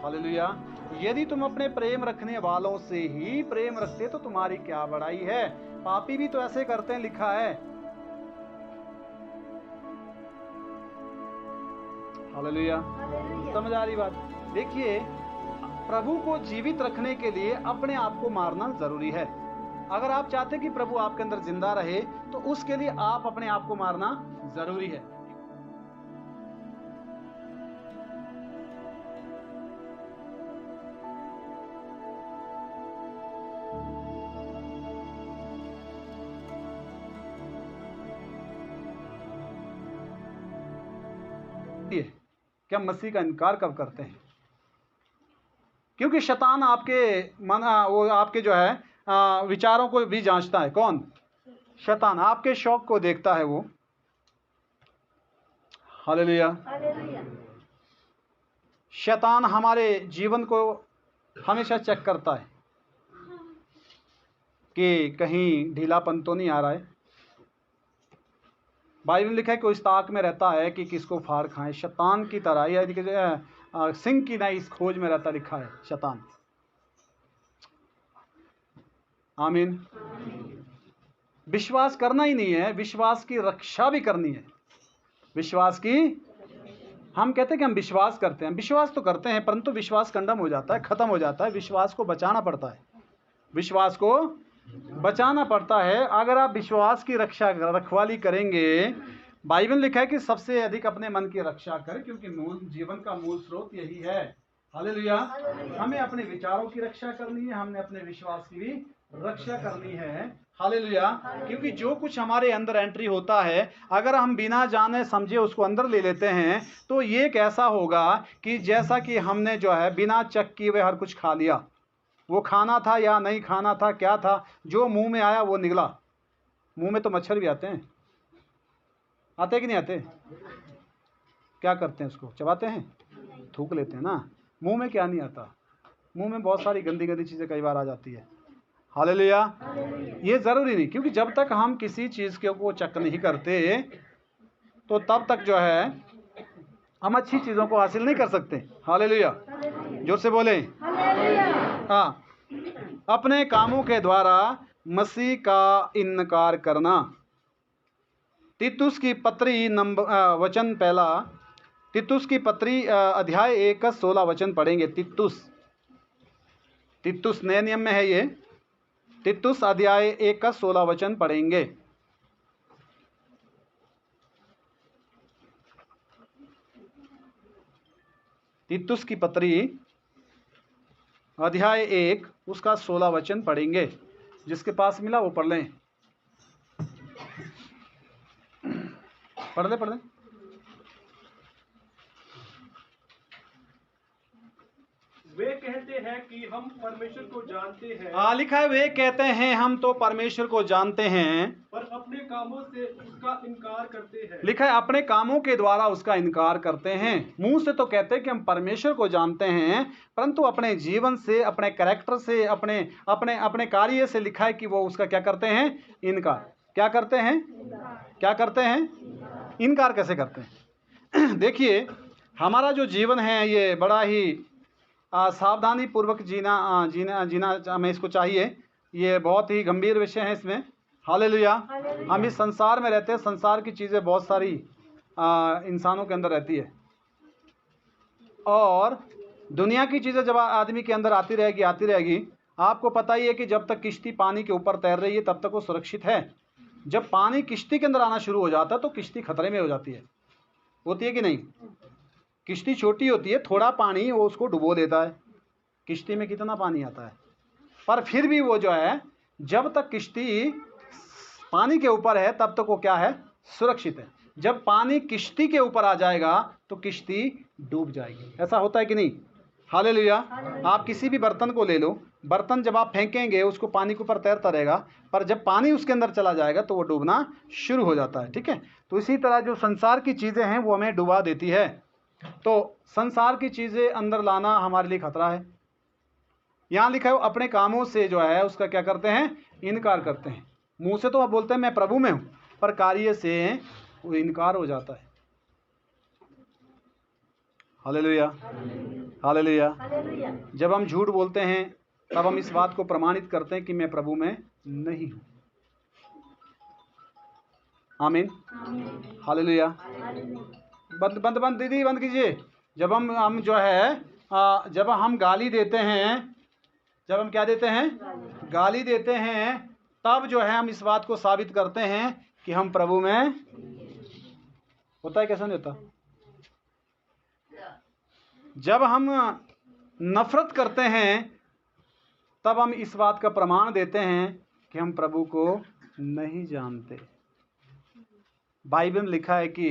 Hallelujah. यदि तुम अपने प्रेम रखने वालों से ही प्रेम रखते तो तुम्हारी क्या बड़ाई है, पापी भी तो ऐसे करते हैं, लिखा है। हालेलुया। समझ आ रही बात? देखिए, प्रभु को जीवित रखने के लिए अपने आप को मारना जरूरी है। अगर आप चाहते हैं कि प्रभु आपके अंदर जिंदा रहे तो उसके लिए आप अपने आप को मारना जरूरी है। क्या मसीह का इनकार कब करते हैं? क्योंकि शैतान आपके मन वो आपके जो है विचारों को भी जांचता है। कौन? शैतान आपके शौक को देखता है वो। हालेलुया। शैतान हमारे जीवन को हमेशा चेक करता है कि कहीं ढीलापन तो नहीं आ रहा है। बाइबल में लिखा है कि इस ताक में रहता है कि किसको फाड़ खाए, शैतान की तरह, या सिंह की नई इस खोज में रहता, लिखा है शैतान। आमीन। विश्वास करना ही नहीं है, विश्वास की रक्षा भी करनी है। विश्वास की, हम कहते हैं कि हम विश्वास करते हैं, विश्वास तो करते हैं, परंतु विश्वास कंडम हो जाता है, खत्म हो जाता है। विश्वास को बचाना पड़ता है, विश्वास को बचाना पड़ता है। अगर आप विश्वास की रखवाली करेंगे, बाइबल लिखा है कि सबसे अधिक अपने मन की रक्षा कर, क्योंकि जीवन का मूल स्रोत यही है। हालेलुया। हमें अपने विचारों की रक्षा करनी है, हमने अपने विश्वास की भी रक्षा करनी है। हालेलुया। क्योंकि जो कुछ हमारे अंदर एंट्री होता है, अगर हम बिना जाने समझे उसको अंदर ले लेते हैं तो ये कैसा होगा कि जैसा कि हमने जो है बिना चेक किए हुए हर कुछ खा लिया। वो खाना था या नहीं खाना था, क्या था, जो मुंह में आया वो निकला। मुंह में तो मच्छर भी आते हैं, आते कि नहीं आते? क्या करते हैं, उसको चबाते हैं, थूक लेते हैं ना। मुंह में क्या नहीं आता? मुंह में बहुत सारी गंदी गंदी चीज़ें कई बार आ जाती है। हालेलुया। ये ज़रूरी नहीं, क्योंकि जब तक हम किसी चीज़ को चेक नहीं करते तो तब तक जो है हम अच्छी चीज़ों को हासिल नहीं कर सकते। हालेलुया। जोर से बोले। हाँ, अपने कामों के द्वारा मसीह का इनकार करना। तीतुस की पत्री वचन पहला, तीतुस की पत्री अध्याय 1 का 16 वचन पढ़ेंगे। तीतुस नए नियम में है ये। तीतुस अध्याय 1 का 16 वचन पढ़ेंगे। तीतुस की पत्री अध्याय 1 उसका 16 वचन पढ़ेंगे। जिसके पास मिला वो पढ़ लें। पढ़ ले। वे कहते हैं कि हम परमेश्वर को जानते हैं। लिखा है, वे कहते हैं हम तो परमेश्वर को जानते हैं, पर अपने कामों से उसका इनकार करते हैं। लिखा है, अपने कामों के द्वारा उसका इनकार करते हैं। मुंह से तो कहते हैं कि हम परमेश्वर को जानते हैं, परंतु अपने जीवन से, अपने कैरेक्टर से, अपने अपने अपने कार्य से लिखा है कि वो उसका क्या करते हैं? इनकार। क्या करते हैं? क्या करते हैं? इनकार कैसे करते हैं? देखिए, हमारा जो जीवन है ये बड़ा ही सावधानी पूर्वक जीना हमें इसको चाहिए। ये बहुत ही गंभीर विषय है इसमें। हालेलुया। हम इस संसार में रहते हैं, संसार की चीज़ें बहुत सारी इंसानों के अंदर रहती है, और दुनिया की चीज़ें जब आदमी के अंदर आती रहेगी। आपको पता ही है कि जब तक किश्ती पानी के ऊपर तैर रही है तब तक वो सुरक्षित है। जब पानी किश्ती के अंदर आना शुरू हो जाता है तो किश्ती खतरे में हो जाती है। होती है कि नहीं? किश्ती छोटी होती है, थोड़ा पानी वो उसको डुबो देता है। किश्ती में कितना पानी आता है, पर फिर भी वो जो है, जब तक किश्ती पानी के ऊपर है तब तक वो क्या है? सुरक्षित है। जब पानी किश्ती के ऊपर आ जाएगा तो किश्ती डूब जाएगी। ऐसा होता है कि नहीं? हालेलुया। आप किसी भी बर्तन को ले लो, बर्तन जब आप फेंकेंगे उसको पानी के ऊपर तैरता रहेगा, पर जब पानी उसके अंदर चला जाएगा तो वो डूबना शुरू हो जाता है। ठीक है, तो इसी तरह जो संसार की चीज़ें हैं वो हमें डुबा देती है। तो संसार की चीज़ें अंदर लाना हमारे लिए खतरा है। यहाँ लिखा है, अपने कामों से जो है उसका क्या करते हैं? इनकार करते हैं। मुंह से तो आप बोलते हैं मैं प्रभु में हूँ, पर कार्य से वो इनकार हो जाता है। हालेलुया। हालेलुया। जब हम झूठ बोलते हैं तब हम इस बात को प्रमाणित करते हैं कि मैं प्रभु में नहीं हूं। आमीन। हालेलुया। बंद बंद बंद दीदी बंद कीजिए। जब हम जो है जब हम गाली देते हैं, जब हम क्या देते हैं, गाली देते हैं, तब जो है हम इस बात को साबित करते हैं कि हम प्रभु में होता है। कैसा नहीं होता? जब हम नफरत करते हैं तब हम इस बात का प्रमाण देते हैं कि हम प्रभु को नहीं जानते। बाइबल में लिखा है कि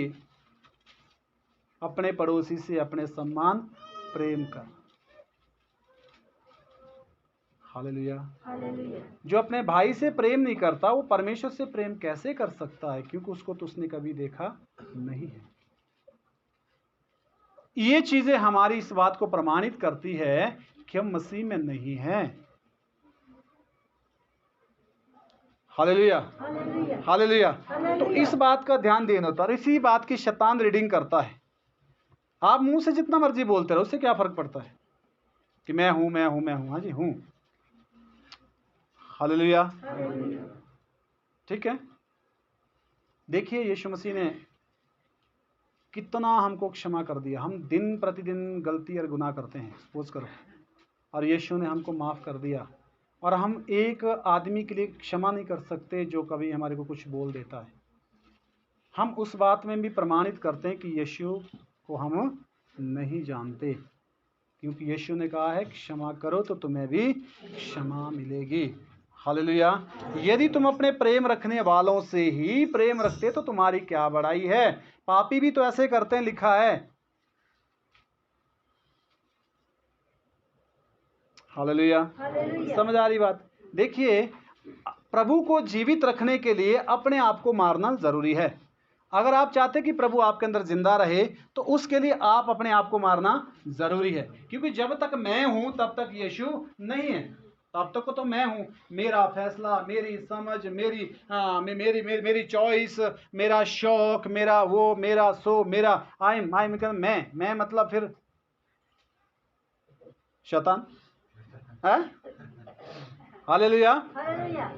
अपने पड़ोसी से अपने सम्मान प्रेम कर। हालेलुया। जो अपने भाई से प्रेम नहीं करता वो परमेश्वर से प्रेम कैसे कर सकता है? क्योंकि उसको तो उसने कभी देखा नहीं है। ये चीजें हमारी इस बात को प्रमाणित करती है कि हम मसीह में नहीं हैं। हालेलुया। हालेलुया। तो इस बात का ध्यान देना होता है। इसी बात की शैतान रीडिंग करता है। आप मुंह से जितना मर्जी बोलते रहो, उससे क्या फर्क पड़ता है कि मैं हूं मैं हूं मैं हूं। हाँ जी हूं। हालेलुया। ठीक है। देखिए यीशु मसीह ने कितना हमको क्षमा कर दिया। हम दिन प्रतिदिन गलती और गुनाह करते हैं, सपोज करो, और यीशु ने हमको माफ़ कर दिया। और हम एक आदमी के लिए क्षमा नहीं कर सकते जो कभी हमारे को कुछ बोल देता है। हम उस बात में भी प्रमाणित करते हैं कि यीशु को हम नहीं जानते, क्योंकि यीशु ने कहा है क्षमा करो तो तुम्हें भी क्षमा मिलेगी। हालेलुया। यदि तुम अपने प्रेम रखने वालों से ही प्रेम रखते तो तुम्हारी क्या बड़ाई है? पापी भी तो ऐसे करते हैं, लिखा है। हालेलुया। समझ आ रही बात? देखिए, प्रभु को जीवित रखने के लिए अपने आप को मारना जरूरी है। अगर आप चाहते कि प्रभु आपके अंदर जिंदा रहे तो उसके लिए आप अपने आप को मारना जरूरी है। क्योंकि जब तक मैं हूं तब तक यीशु नहीं है। तब तक तो मैं हूं। मेरा फैसला, मेरी समझ, मेरी चॉइस, मेरा शौक, मेरा वो, मेरा सो, मेरा आई मैं मतलब फिर शैतान है। हालेलुया।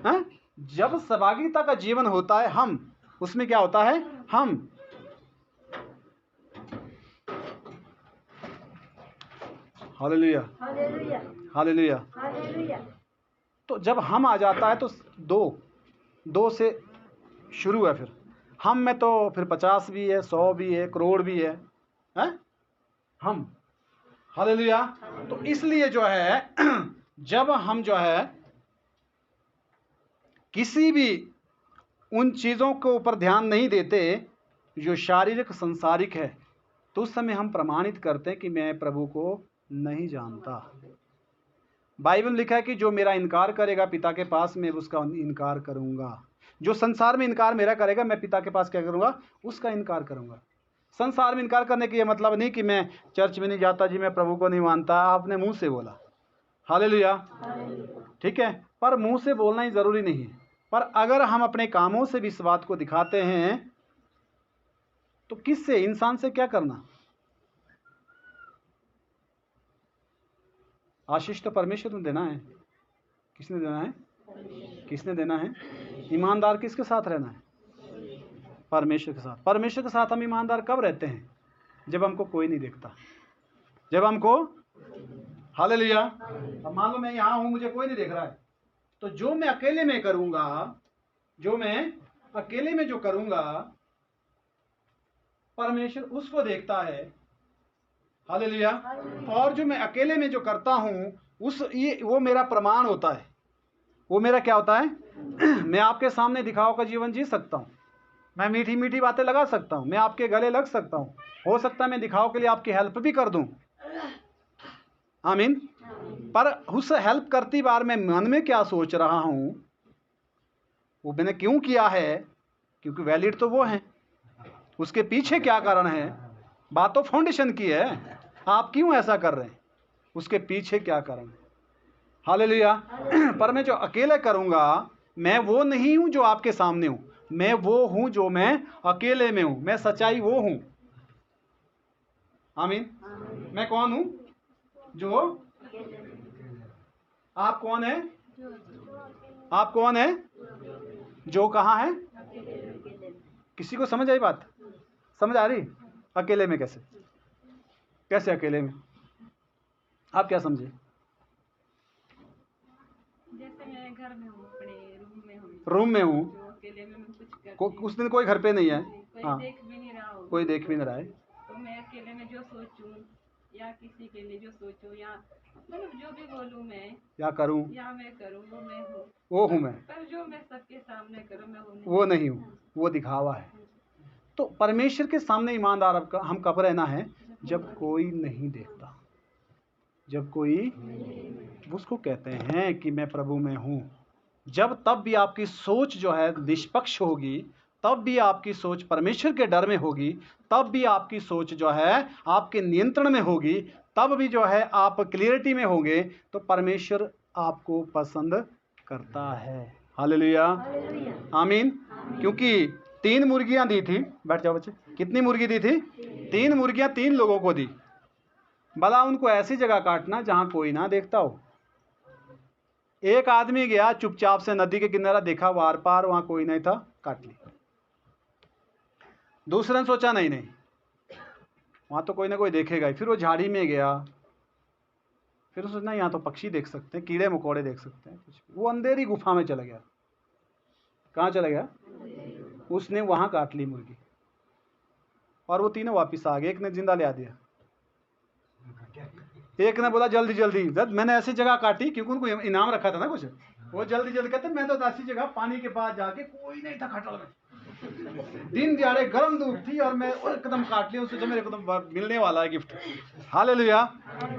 हैं? जब सहभागिता का जीवन होता है हम, उसमें क्या होता है? हम हालेलुया। हालेलुया। तो जब हम आ जाता है तो दो से शुरू है। फिर हम में तो फिर 50 भी है, 100 भी है, करोड़ भी है, हैं? हम। हालेलुया। तो इसलिए जो है जब हम जो है किसी भी उन चीज़ों के ऊपर ध्यान नहीं देते जो शारीरिक संसारिक है, तो उस समय हम प्रमाणित करते हैं कि मैं प्रभु को नहीं जानता। बाइबल में लिखा है कि जो मेरा इनकार करेगा पिता के पास, मैं उसका इनकार करूंगा। जो संसार में इनकार मेरा करेगा, मैं पिता के पास क्या करूंगा? उसका इनकार करूंगा। संसार में इनकार करने का ये मतलब नहीं कि मैं चर्च में नहीं जाता जी, मैं प्रभु को नहीं मानता। आपने मुंह से बोला। हालेलुया। ठीक है, पर मुंह से बोलना ही जरूरी नहीं है। पर अगर हम अपने कामों से भी इस बात को दिखाते हैं तो किससे? इंसान से क्या करना? आशीष तो परमेश्वर ने देना है। किसने देना है? किसने देना है? ईमानदार किसके साथ रहना है? परमेश्वर के साथ। परमेश्वर के साथ हम ईमानदार कब रहते हैं? जब हमको कोई नहीं देखता, जब हमको हालेलुया। अब मान लो मैं यहां हूं, मुझे कोई नहीं देख रहा है, तो जो मैं अकेले में करूंगा, जो मैं अकेले में जो करूंगा, परमेश्वर उसको देखता है। हालेलुया। और जो मैं अकेले में जो करता हूं वो मेरा प्रमाण होता है। वो मेरा क्या होता है? मैं आपके सामने दिखावा का जीवन जी सकता हूं, मैं मीठी मीठी बातें लगा सकता हूं, मैं आपके गले लग सकता हूं, हो सकता है मैं दिखाव के लिए आपकी हेल्प भी कर दूं। आमीन। पर उस हेल्प करती बार मैं मन में क्या सोच रहा हूं, वो मैंने क्यों किया है? क्योंकि वैलिड तो वो है, उसके पीछे क्या कारण है? बात तो फाउंडेशन की है। आप क्यों ऐसा कर रहे हैं? उसके पीछे क्या कारण है? हालेलुया। पर मैं जो अकेले करूंगा, मैं वो नहीं हूं जो आपके सामने हूं, मैं वो हूं जो मैं अकेले में हूं। मैं सच्चाई वो हूं। आमीन। मैं कौन हूं? जो आप कौन है? आप कौन है? जो कहाँ है? किसी को समझ आई बात? समझ आ रही? अकेले में कैसे? कैसे अकेले में? आप क्या समझे? जैसे मैं घर में हूँ, अपने रूम में हूँ, रूम में हूँ, तो अकेले में मैं कुछ करती उस दिन कोई घर पे नहीं है, कोई हाँ, देख भी नहीं रहा हो, कोई देख भी नहीं रहा है, तो मैं अकेले में जो सोचूं या किसी के लिए जो सोचूं या मतलब जो भी बोलूं मैं या करूँ, या मैं करूं वो मैं हूँ, वो हूँ मैं, पर जो मैं सबके सामने करूं मैं वो नहीं। वो नहीं हूँ, वो दिखावा है। तो परमेश्वर के सामने ईमानदार हम कब रहना है? जब कोई नहीं देखता, जब कोई, उसको कहते हैं कि मैं प्रभु में हूँ। जब तब भी आपकी सोच जो है निष्पक्ष होगी, तब भी आपकी सोच परमेश्वर के डर में होगी, तब भी आपकी सोच जो है आपके नियंत्रण में होगी, तब भी जो है आप क्लियरिटी में होंगे, तो परमेश्वर आपको पसंद करता है। हालेलुया, आमीन। क्योंकि 3 मुर्गियां दी थी, बैठ जाओ बच्चे, कितनी मुर्गी दी थी? 3 मुर्गियां 3 लोगों को दी। भला उनको ऐसी जगह काटना जहां कोई ना देखता हो। एक आदमी गया चुपचाप से नदी के किनारा, देखा वार पार, वहां कोई नहीं था, काट ली। दूसरे ने सोचा नहीं नहीं, वहां तो कोई ना कोई देखेगा ही। फिर वो झाड़ी में गया, फिर उसने सोचा यहाँ तो पक्षी देख सकते हैं, कीड़े मकोड़े देख सकते हैं, कुछ भी। वो अंधेरी गुफा में चला गया। कहाँ चला गया? उसने वहां काट ली मुर्गी, और वो तीनों वापिस आ गए। एक ने जिंदा ले आ दिया, एक ने बोला जल्दी जल्दी, जब मैंने ऐसी जगह काटी, क्योंकि उनको इनाम रखा था ना कुछ, वो जल्दी जल्दी कहते मैं तो ऐसी जगह पानी के पास जाके, कोई नहीं था खटल में, दिन दिहाड़े गर्म धूप थी, और मैं एकदम काट लिया। उससे मेरे को तो मिलने वाला है गिफ्ट। हालेलुया।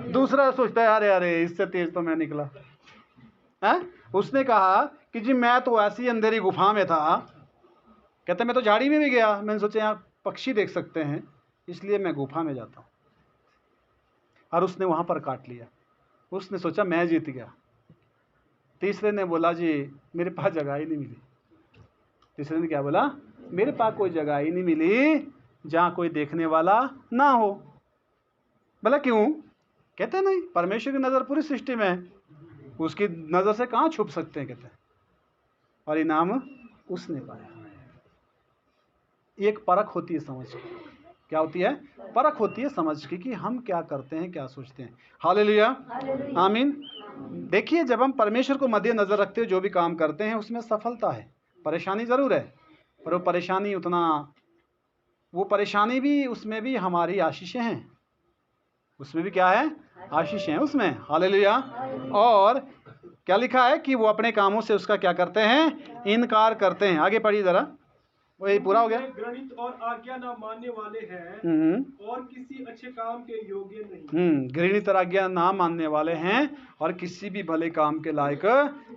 दूसरा सोचता है अरे अरे इससे तेज तो मैं निकला है। उसने कहा कि जी मैं तो ऐसी अंधेरी गुफा में था, कहते मैं तो झाड़ी में भी गया, मैंने सोचा यहाँ पक्षी देख सकते हैं, इसलिए मैं गुफा में जाता हूँ, और उसने वहां पर काट लिया। उसने सोचा मैं जीत गया। तीसरे ने बोला जी मेरे पास जगह ही नहीं मिली। तीसरे ने क्या बोला? मेरे पास कोई जगह ही नहीं मिली जहां कोई देखने वाला ना हो। बोला क्यों? कहते नहीं, परमेश्वर की नजर पूरी सृष्टि में है, उसकी नजर से कहां छुप सकते हैं, कहते हैं, और इनाम उसने पाया। एक परख होती है समझ की। क्या होती है? परख होती है समझ की, कि हम क्या करते हैं, क्या सोचते हैं। हालेलुया, आमीन। देखिए, जब हम परमेश्वर को मद्देनजर रखते हुए जो भी काम करते हैं उसमें सफलता है। परेशानी जरूर है, पर वो परेशानी परेशानी भी, उसमें भी हमारी आशीषें हैं। उसमें भी क्या है? आशीषें हैं उसमें। हालेलुया। और क्या लिखा है कि वो अपने कामों से उसका क्या करते हैं? इनकार करते हैं। आगे पढ़िए जरा, वही पूरा हो गया। घृणित और आज्ञा न मानने वाले हैं और किसी अच्छे काम के योग्य नहीं। घृणित और आज्ञा ना मानने वाले हैं और किसी भी भले काम के लायक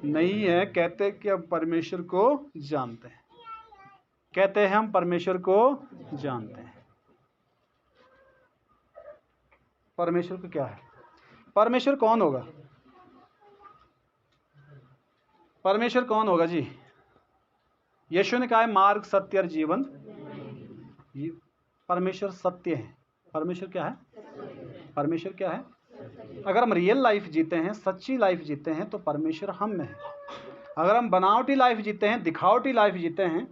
नहीं है। कहते कि हम परमेश्वर को जानते हैं, कहते हैं हम परमेश्वर को जानते हैं। परमेश्वर को क्या है? परमेश्वर कौन होगा? परमेश्वर कौन होगा जी? यीशु ने कहा है मार्ग सत्य और जीवन। परमेश्वर सत्य है। परमेश्वर क्या है? परमेश्वर क्या है? अगर हम रियल लाइफ जीते हैं, सच्ची लाइफ जीते हैं, तो परमेश्वर हम में है। अगर हम बनावटी लाइफ जीते हैं, दिखावटी लाइफ जीते हैं,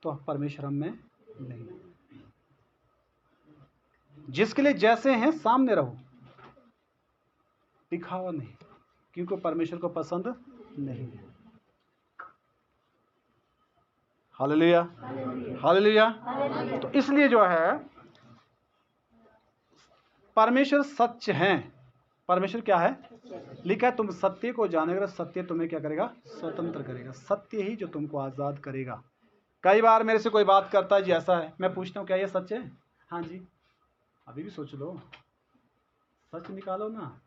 तो परमेश्वर हम में नहीं। जिसके लिए जैसे हैं सामने रहो, दिखावा नहीं, क्योंकि परमेश्वर को पसंद नहीं है। Hallelujah, hallelujah. तो इसलिए जो है परमेश्वर सच है। परमेश्वर क्या है? लिखा है तुम सत्य को जानेगा, सत्य तुम्हें क्या करेगा? स्वतंत्र करेगा। सत्य ही जो तुमको आजाद करेगा। कई बार मेरे से कोई बात करता है जी ऐसा है, मैं पूछता हूँ क्या ये सच है? हाँ जी। अभी भी सोच लो, सच निकालो ना,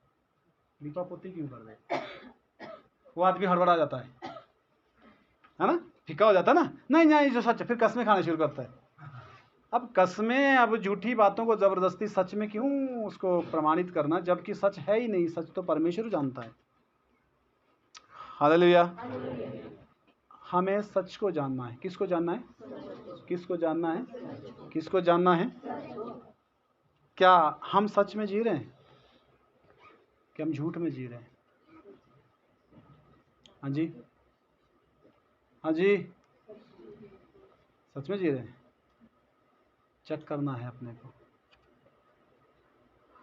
लिपा पोती क्यों कर रहे? वो आदमी हड़बड़ा जाता है ना, फीका हो जाता है ना, नहीं नहीं जो सच है, फिर कस्में खाना शुरू करता है। अब कस्में, अब झूठी बातों को जबरदस्ती सच में क्यों उसको प्रमाणित करना, जबकि सच है ही नहीं। सच तो परमेश्वर जानता है। हालेलुया। हमें सच को जानना है। किसको जानना है? किसको जानना है? किसको जानना है? क्या हम सच में जी रहे हैं? कि हम झूठ में जी रहे हैं? हाँ जी, हाँ जी, सच में जी रहे हैं? चेक करना है अपने को।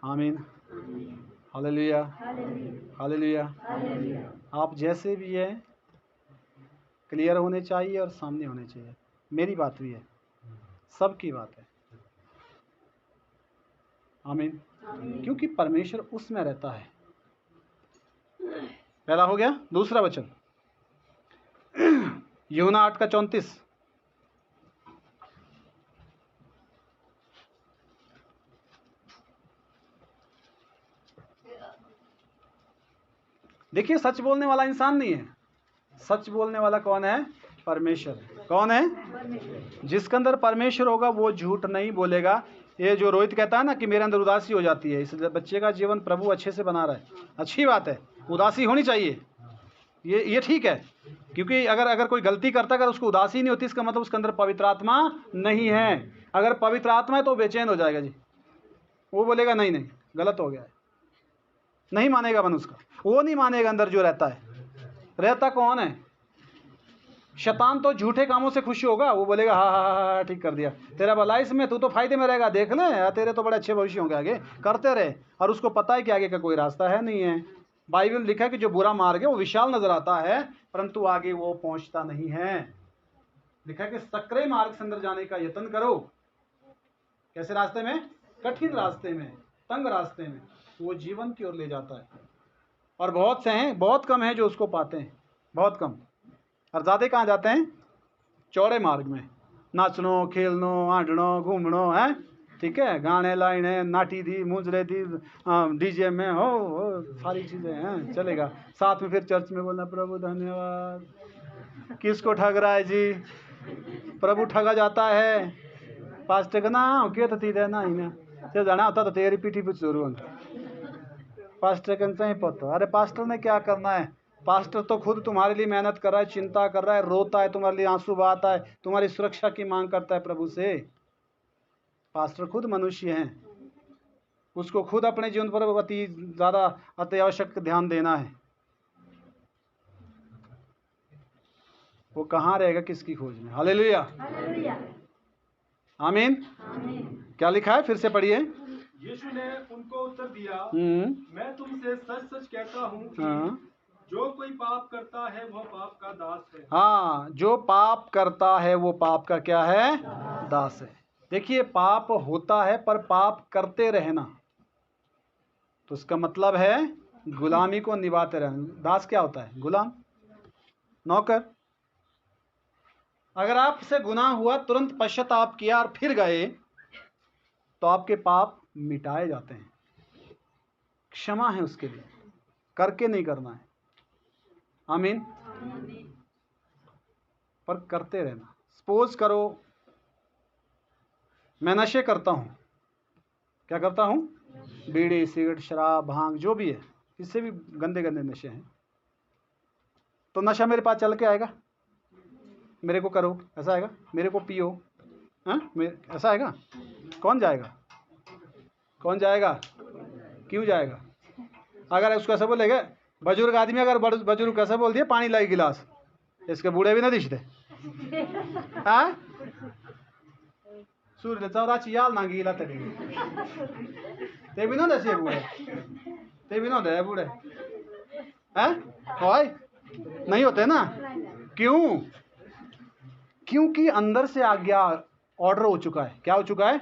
आमीन, हालेलुया, हालेलुया। आप जैसे भी हैं क्लियर होने चाहिए और सामने होने चाहिए। मेरी बात भी है, सबकी बात है। आमीन, क्योंकि परमेश्वर उसमें रहता है। पहला हो गया। दूसरा वचन यूहन्ना 8:34। देखिए, सच बोलने वाला इंसान नहीं है, सच बोलने वाला कौन है? परमेश्वर। कौन है? जिसके अंदर परमेश्वर होगा वो झूठ नहीं बोलेगा। ये जो रोहित कहता है ना कि मेरे अंदर उदासी हो जाती है, इस बच्चे का जीवन प्रभु अच्छे से बना रहा है, अच्छी बात है, उदासी होनी चाहिए, ये ठीक है। क्योंकि अगर कोई गलती करता है, अगर उसको उदासी नहीं होती, इसका मतलब उसके अंदर पवित्र आत्मा नहीं है। अगर पवित्र आत्मा है तो बेचैन हो जाएगा जी, वो बोलेगा नहीं नहीं गलत हो गया है, नहीं मानेगा मन उसका, वो नहीं मानेगा। अंदर जो रहता कौन है? शैतान तो झूठे कामों से खुश होगा, वो बोलेगा हाँ हाँ हाँ हाँ ठीक कर दिया, तेरा भला इसमें, तू तो फायदे में रहेगा, देख ले तेरे तो बड़े अच्छे भविष्य होंगे, आगे करते रहे। और उसको पता है कि आगे का कोई रास्ता है नहीं है। बाइबल में लिखा है कि जो बुरा मार्ग है वो विशाल नजर आता है, परंतु आगे वो पहुंचता नहीं है। लिखा है कि सकरे मार्ग से अंदर जाने का यत्न करो। कैसे रास्ते में? कठिन रास्ते में, तंग रास्ते में, वो जीवन की ओर ले जाता है। और बहुत से हैं, बहुत कम है जो उसको पाते हैं, बहुत कम। और ज़्यादा कहाँ जाते हैं? चौड़े मार्ग में, नाचनो खेलनो आंडनो घूमनो है, ठीक है, गाने लाइने नाटी दी मुजरे दी डीजे में हो सारी चीज़ें हैं, चलेगा। साथ में फिर चर्च में बोलना प्रभु धन्यवाद। किसको ठग रहा है जी? प्रभु ठगा जाता है। पास्टर का ना के तो तीधे ना ही ना से जाना होता तो तेरी पीठी पे चोरू होता, पास्टर का नहीं पता। अरे पास्टर ने क्या करना है? पास्टर तो खुद तुम्हारे लिए मेहनत कर रहा है, चिंता कर रहा है, रोता है तुम्हारे लिए, आंसू बहाता है, तुम्हारी सुरक्षा की मांग करता है प्रभु से। पास्टर खुद मनुष्य हैं, उसको खुद अपने जीवन पर अति ज़्यादा अत्यावश्यक ध्यान देना है। वो कहाँ रहेगा किसकी खोज में? हालेलुया, आमीन। क्या लिखा है? फिर से पढ़िए। यीशु ने उनको उत्तर दिया, मैं तुमसे सच सच कहता हूँ कि जो कोई पाप करता है वह पाप का दास है। हाँ, जो पाप करता है वो पाप का क्या है? दास है। देखिए, पाप होता है पर पाप करते रहना, तो उसका मतलब है गुलामी को निभाते रहना। दास क्या होता है? गुलाम, नौकर। अगर आपसे गुनाह हुआ, तुरंत पश्चाताप किया और फिर गए, तो आपके पाप मिटाए जाते हैं। क्षमा है उसके लिए, करके नहीं करना है। आमीन। पर करते रहना। सपोज करो मैं नशे करता हूं, क्या करता हूं? बीड़ी सिगरेट शराब भांग जो भी है, इससे भी गंदे गंदे नशे हैं, तो नशा मेरे पास चल के आएगा, मेरे को करो, ऐसा आएगा? मेरे को पियो, ऐसा आएगा? कौन जाएगा? कौन जाएगा? क्यों जाएगा? अगर उसको ऐसा बोलेगा, बुजुर्ग आदमी अगर बुजुर्ग कैसे बोल दिया पानी लाई गिलास, इसके बूढ़े भी ना दिखते। हाँ, सूर्य चौराची याल नांगी गिला ते भी ना दे बूढ़े, ते भी ना दे बूढ़े, हैं? नहीं होते ना? क्यों? क्योंकि अंदर से आज्ञा, ऑर्डर हो चुका है। क्या हो चुका है?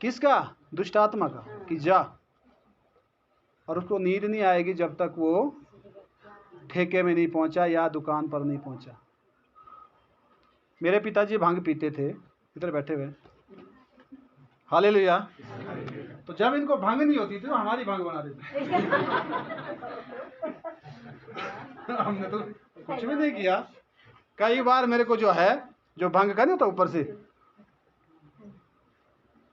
किसका? दुष्ट आत्मा का, कि जा। और उसको नींद नहीं आएगी जब तक वो ठेके में नहीं पहुंचा या दुकान पर नहीं पहुंचा। मेरे पिताजी भांग पीते थे, इधर बैठे हुए, हालेलुया। तो जब इनको भांग नहीं होती थी तो हमारी भांग बना देते। हमने तो कुछ भी नहीं किया। कई बार मेरे को जो है, जो भांग का नहीं होता ऊपर से,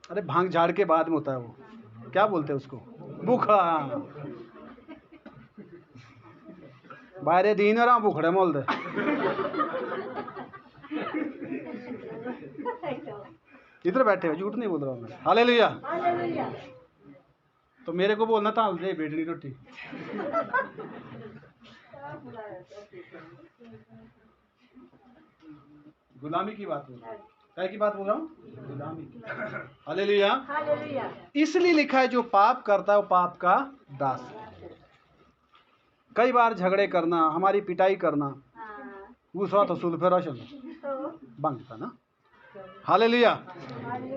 अरे भांग झाड़ के बाद में होता है वो, क्या बोलते हैं उसको? बुखड़ा। बाहरे दीन और बुखड़े मोल दे। इधर बैठे हो, झूठ नहीं बोल रहा हूँ मैं। हालेलुया। तो मेरे को बोलना था ले बेटनी रोटी। गुलामी की बात बोल रहा हूँ, क्या की बात बोल रहा हूँ? गुलामी की। हालेलुया। इसलिए लिखा है जो पाप करता है वो पाप का दास है। कई बार झगड़े करना, हमारी पिटाई करना, दूसरा तो सुल्फेराशन बंगता ना। हालेलुया।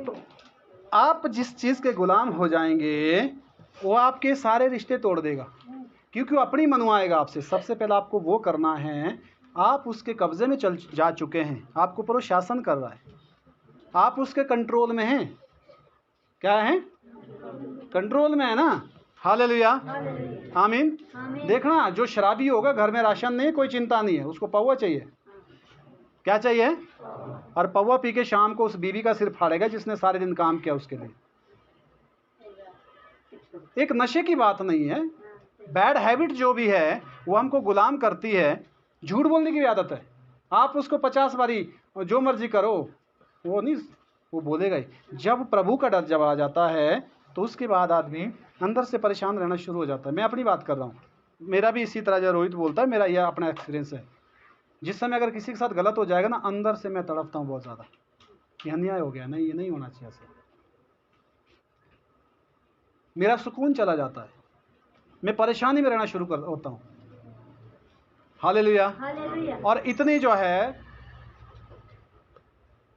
तो आप जिस चीज के गुलाम हो जाएंगे वो आपके सारे रिश्ते तोड़ देगा, क्योंकि वो अपनी मनवाएगा आपसे। सबसे पहले आपको वो करना है, आप उसके कब्जे में चल जा चुके हैं, आपके ऊपर वो शासन कर रहा है, आप उसके कंट्रोल में हैं। क्या है? कंट्रोल में है ना। हालेलुया, आमीन। देखना, जो शराबी होगा घर में राशन नहीं, कोई चिंता नहीं है, उसको पौवा चाहिए। क्या चाहिए? और पौवा पी के शाम को उस बीवी का सिर फाड़ेगा जिसने सारे दिन काम किया उसके लिए। एक नशे की बात नहीं है, बैड हैबिट जो भी है वो हमको गुलाम करती है। झूठ बोलने की भी आदत है, आप उसको 50 बारी जो मर्जी करो वो नहीं, वो बोलेगा ही। जब प्रभु का डर जब आ जाता है तो उसके बाद आदमी अंदर से परेशान रहना शुरू हो जाता है। मैं अपनी बात कर रहा हूँ, मेरा भी इसी तरह जो रोहित बोलता है, मेरा यह अपना एक्सपीरियंस है। जिस समय अगर किसी के साथ गलत हो जाएगा ना, अंदर से मैं तड़पता हूँ बहुत ज़्यादा, ये अन्याय हो गया, नहीं ये नहीं होना चाहिए ऐसे। मेरा सुकून चला जाता है, मैं परेशानी में रहना शुरू कर होता हूँ। हालेलुया। और इतनी जो है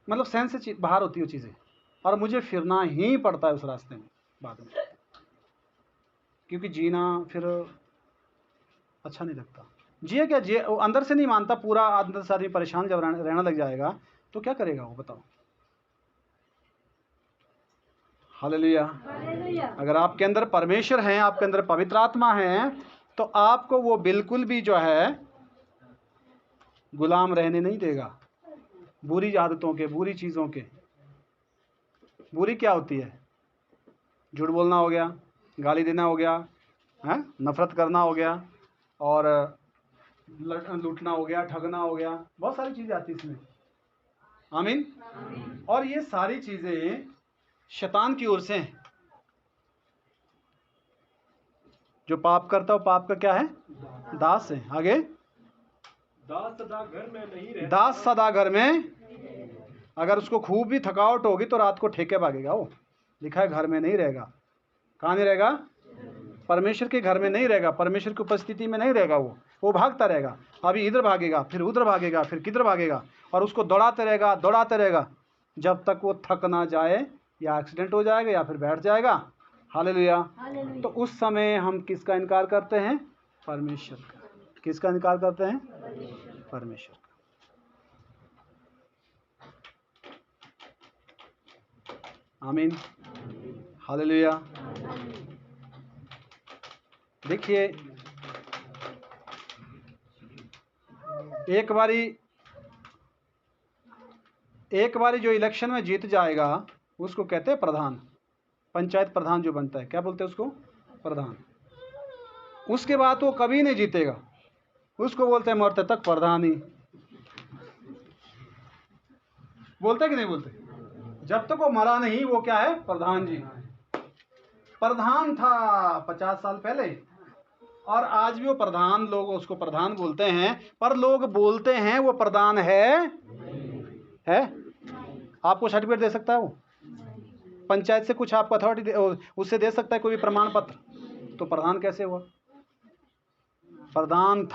मतलब सेंस से बाहर होती है वो चीज़ें, और मुझे फिरना ही पड़ता है उस रास्ते में बाद में, क्योंकि जीना फिर अच्छा नहीं लगता। जिए क्या जिए, वो अंदर से नहीं मानता, पूरा अंदर से आदमी परेशान जब रहना लग जाएगा तो क्या करेगा वो, बताओ। हालेलुया। अगर आपके अंदर परमेश्वर हैं, आपके अंदर पवित्र आत्मा है, तो आपको वो बिल्कुल भी जो है गुलाम रहने नहीं देगा बुरी आदतों के, बुरी चीज़ों के। बुरी क्या होती है? झूठ बोलना हो गया, गाली देना हो गया, है नफरत करना हो गया, और लूटना हो गया, ठगना हो गया, बहुत सारी चीज़ें आती इसमें। आमीन। और ये सारी चीज़ें शैतान की ओर से हैं। जो पाप करता है वो पाप का क्या है? दास है। आगे, दास सदा घर में नहीं रहता। दास सदा घर में, अगर उसको खूब भी थकावट होगी तो रात को ठेके भागेगा वो। लिखा है घर में नहीं रहेगा। कहाँ नहीं रहेगा? परमेश्वर के घर में नहीं रहेगा, परमेश्वर की उपस्थिति में नहीं रहेगा। वो भागता रहेगा, अभी इधर भागेगा, फिर उधर भागेगा, फिर किधर भागेगा, और उसको दौड़ाते रहेगा जब तक वो थक ना जाए, या एक्सीडेंट हो जाएगा या फिर बैठ जाएगा। हालेलुया। तो उस समय हम किसका इनकार करते हैं? परमेश्वर का। किसका इनकार करते हैं? परमेश्वर का। आमीन। हालेलुया। देखिए, एक बारी जो इलेक्शन में जीत जाएगा उसको कहते हैं प्रधान, पंचायत प्रधान जो बनता है, क्या बोलते हैं उसको? प्रधान। उसके बाद वो कभी नहीं जीतेगा, उसको बोलते हैं मरते तक प्रधान ही। बोलते कि नहीं बोलते? जब तक वो मरा नहीं वो क्या है? प्रधान जी। प्रधान था 50 साल पहले, और आज भी वो प्रधान, लोग उसको प्रधान बोलते हैं, पर लोग बोलते हैं वो प्रधान है। आपको सर्टिफिकेट दे सकता है वो? पंचायत से कुछ आपको अथॉरिटी उससे दे सकता है कोई भी प्रमाण पत्र? तो प्रधान कैसे हुआ? प्रधान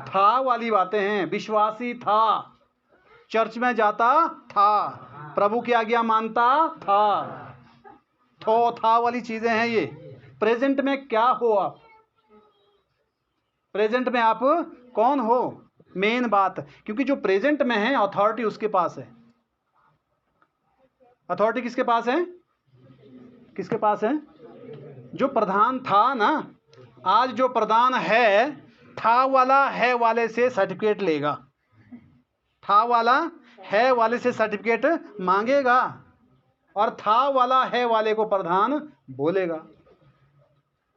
था वाली बातें हैं। विश्वासी था, चर्च में जाता था, प्रभु की आज्ञा मानता था, था वाली चीजें हैं ये। प्रेजेंट में क्या हो आप? प्रेजेंट में आप कौन हो? मेन बात, क्योंकि जो प्रेजेंट में है अथॉरिटी उसके पास है। अथॉरिटी किसके पास है? किसके पास है? जो प्रधान था ना, आज जो प्रधान है, था वाला है वाले से सर्टिफिकेट लेगा, था वाला है वाले से सर्टिफिकेट मांगेगा, और था वाला है वाले को प्रधान बोलेगा।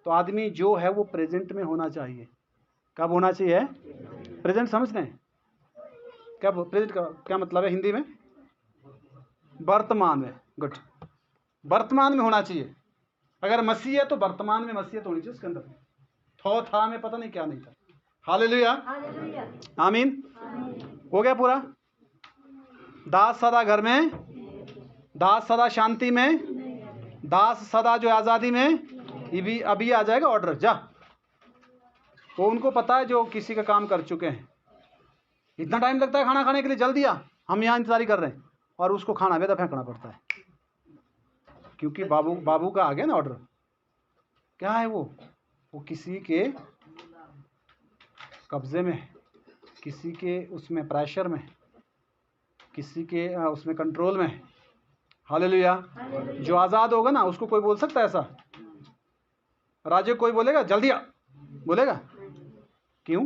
तो आदमी जो है वो प्रेजेंट में होना चाहिए। कब होना चाहिए? प्रेजेंट। समझ रहे हैं क्या प्रेजेंट का क्या मतलब है हिंदी में? वर्तमान में। गुड। वर्तमान में होना चाहिए। अगर मसीह है तो वर्तमान में मसीहत होनी चाहिए उसके अंदर। थो था में पता नहीं क्या नहीं था। हालेलुया, आमीन। हो गया पूरा। दास सदा घर में, दास सदा शांति में, दास सदा जो आज़ादी में। ये भी अभी आ जाएगा ऑर्डर। जा, वो उनको पता है जो किसी का काम कर चुके हैं। इतना टाइम लगता है खाना खाने के लिए, जल्दी आ, हम यहाँ इंतजार कर रहे हैं, और उसको खाना बेदा फेंकना पड़ता है, क्योंकि बाबू का आ गया ना ऑर्डर। क्या है वो किसी के कब्जे में, किसी के उसमें प्रेशर में, किसी के उसमें कंट्रोल में। हालेलुया। जो आज़ाद होगा ना उसको कोई बोल सकता है ऐसा? राजे कोई बोलेगा जल्दी आ, बोलेगा? क्यों?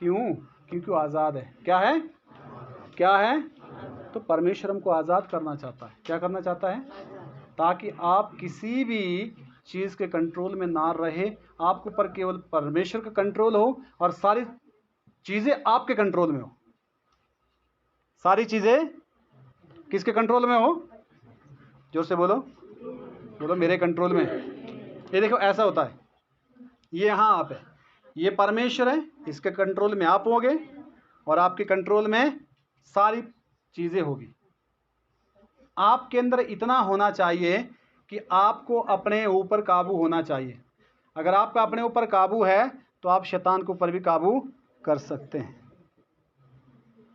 क्योंकि वो आज़ाद है। क्या है? तो परमेश्वर हमको आज़ाद करना चाहता है। क्या करना चाहता है? ताकि आप किसी भी चीज़ के कंट्रोल में ना रहे, आपके ऊपर केवल परमेश्वर का कंट्रोल हो और सारी चीज़ें आपके कंट्रोल में हो। सारी चीज़ें किसके कंट्रोल में हो? जोर से बोलो मेरे कंट्रोल में। ये देखो ऐसा होता है, ये यहाँ आप है, ये परमेश्वर है, इसके कंट्रोल में आप होगे और आपके कंट्रोल में सारी चीज़ें होगी। आपके अंदर इतना होना चाहिए कि आपको अपने ऊपर काबू होना चाहिए। अगर आपका अपने ऊपर काबू है तो आप शैतान के ऊपर भी काबू कर सकते हैं।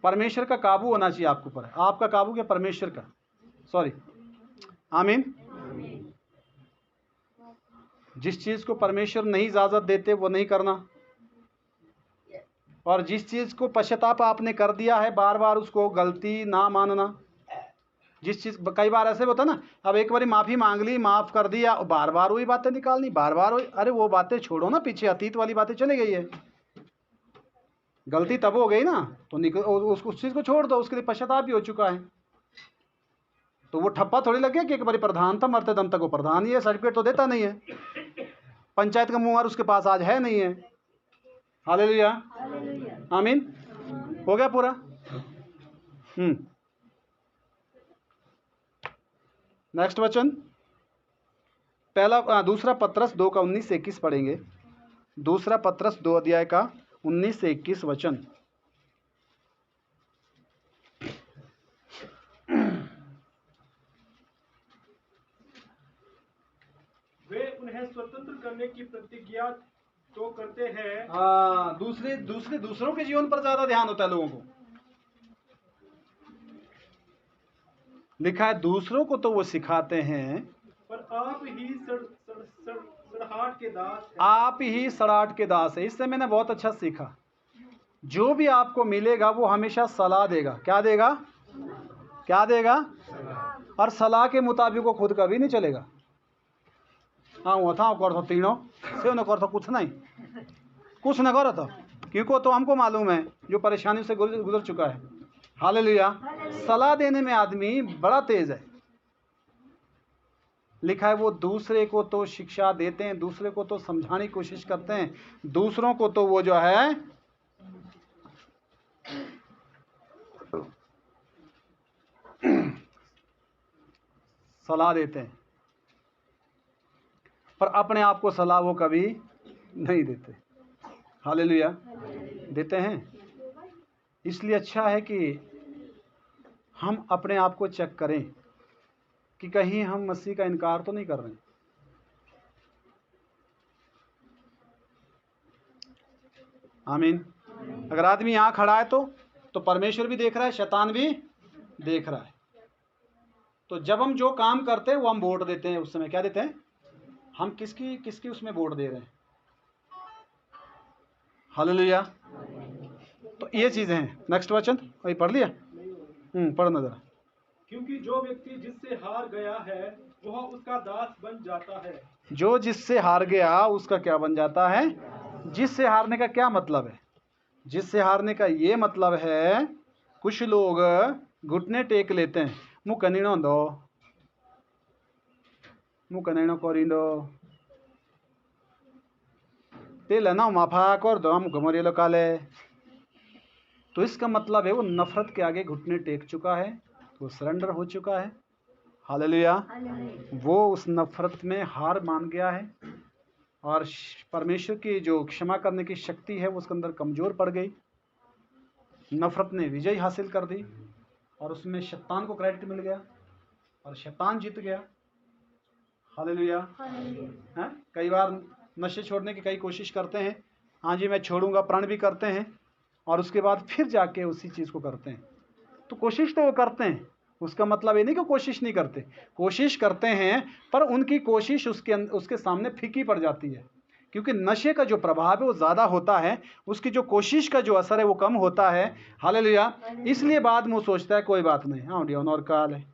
परमेश्वर का काबू होना चाहिए आपके ऊपर। आपका काबू क्या? परमेश्वर का। सॉरी, आमीन। जिस चीज़ को परमेश्वर नहीं इजाज़त देते वो नहीं करना, और जिस चीज़ को पश्चाताप आपने कर दिया है बार बार उसको गलती ना मानना। जिस चीज़ कई बार ऐसे होता ना, अब एक बार माफ़ी मांग ली, माफ़ कर दिया, और बार बार वही बातें निकालनी, बार बार वही। अरे वो बातें छोड़ो ना, पीछे अतीत वाली बातें चली गई है। गलती तब हो गई ना, तो उस चीज़ को छोड़ दो, उसके लिए पश्चाताप भी हो चुका है। तो वो ठप्पा थोड़ी लग गया कि एक बार प्रधान था, मरते दम तक वो प्रधान ही है, सर्टिफिकेट तो देता नहीं है, पंचायत का मुंहर उसके पास आज है नहीं है। हालेलुया, आमीन। हो गया पूरा। नेक्स्ट वचन, दूसरा पत्रस 2 का 19 से 21 पढ़ेंगे। दूसरा पत्रस 2 अध्याय का 19 से 21 वचन। वे उन्हें स्वतंत्र करने की प्रतिज्ञा तो करते हैं। दूसरों के जीवन पर ज्यादा ध्यान होता है लोगों को। लिखा है दूसरों को तो वो सिखाते हैं, पर आप ही सड़ाहट के दास हैं। आप ही सड़ाहट के दास है। इससे मैंने बहुत अच्छा सीखा, जो भी आपको मिलेगा वो हमेशा सलाह देगा। क्या देगा? और सलाह के मुताबिक वो खुद कभी नहीं चलेगा। हाँ वो था कर तीनों से न कर, कुछ न करो तो, क्योंकि तो हमको मालूम है जो परेशानी से गुजर चुका है। हालेलुया। सलाह देने में आदमी बड़ा तेज है। लिखा है वो दूसरे को तो शिक्षा देते हैं, दूसरे को तो समझाने की कोशिश करते हैं, दूसरों को तो वो जो है सलाह देते हैं, पर अपने आप को सलाह वो कभी नहीं देते। हालेलुया। देते हैं। इसलिए अच्छा है कि हम अपने आप को चेक करें कि कहीं हम मसीह का इनकार तो नहीं कर रहे हैं। आमीन। अगर आदमी यहाँ खड़ा है तो परमेश्वर भी देख रहा है, शैतान भी देख रहा है। तो जब हम जो काम करते हैं वो हम वोट देते हैं। उस समय क्या देते हैं? हम किसकी उसमें वोट दे रहे हैं। हालेलुया। तो ये चीजें हैं। नेक्स्ट वचन वही पढ़ लिया? पढ़ना जरा। क्योंकि जो व्यक्ति जिससे हार गया है वह उसका दास बन जाता है। जो जिससे हार गया उसका क्या बन जाता है? जिससे हारने का क्या मतलब है? जिससे हारने का ये मतलब है, कुछ लोग घुटने टेक लेते हैं, मुँह कनीनो दो, मुँह कनीनो करिंदो, तेल ना माफा कर दो, हम घमरियो काले। तो इसका मतलब है वो नफरत के आगे घुटने टेक चुका है, वो सरेंडर हो चुका है। हालेलुया। वो उस नफरत में हार मान गया है और परमेश्वर की जो क्षमा करने की शक्ति है वो उसके अंदर कमज़ोर पड़ गई। नफरत ने विजय हासिल कर दी और उसमें शैतान को क्रेडिट मिल गया और शैतान जीत गया। हालेलुया। हैं? कई बार नशे छोड़ने की कई कोशिश करते हैं, हाँ जी मैं छोड़ूंगा, प्रण भी करते हैं और उसके बाद फिर जाके उसी चीज़ को करते हैं। तो कोशिश तो वो करते हैं, उसका मतलब ये नहीं कि कोशिश नहीं करते, कोशिश करते हैं, पर उनकी कोशिश उसके सामने फीकी पड़ जाती है, क्योंकि नशे का जो प्रभाव है वो ज़्यादा होता है, उसकी जो कोशिश का जो असर है वो कम होता है। हालेलुया। इसलिए बाद में वो सोचता है कोई बात नहीं, हाँ डियोन और काल है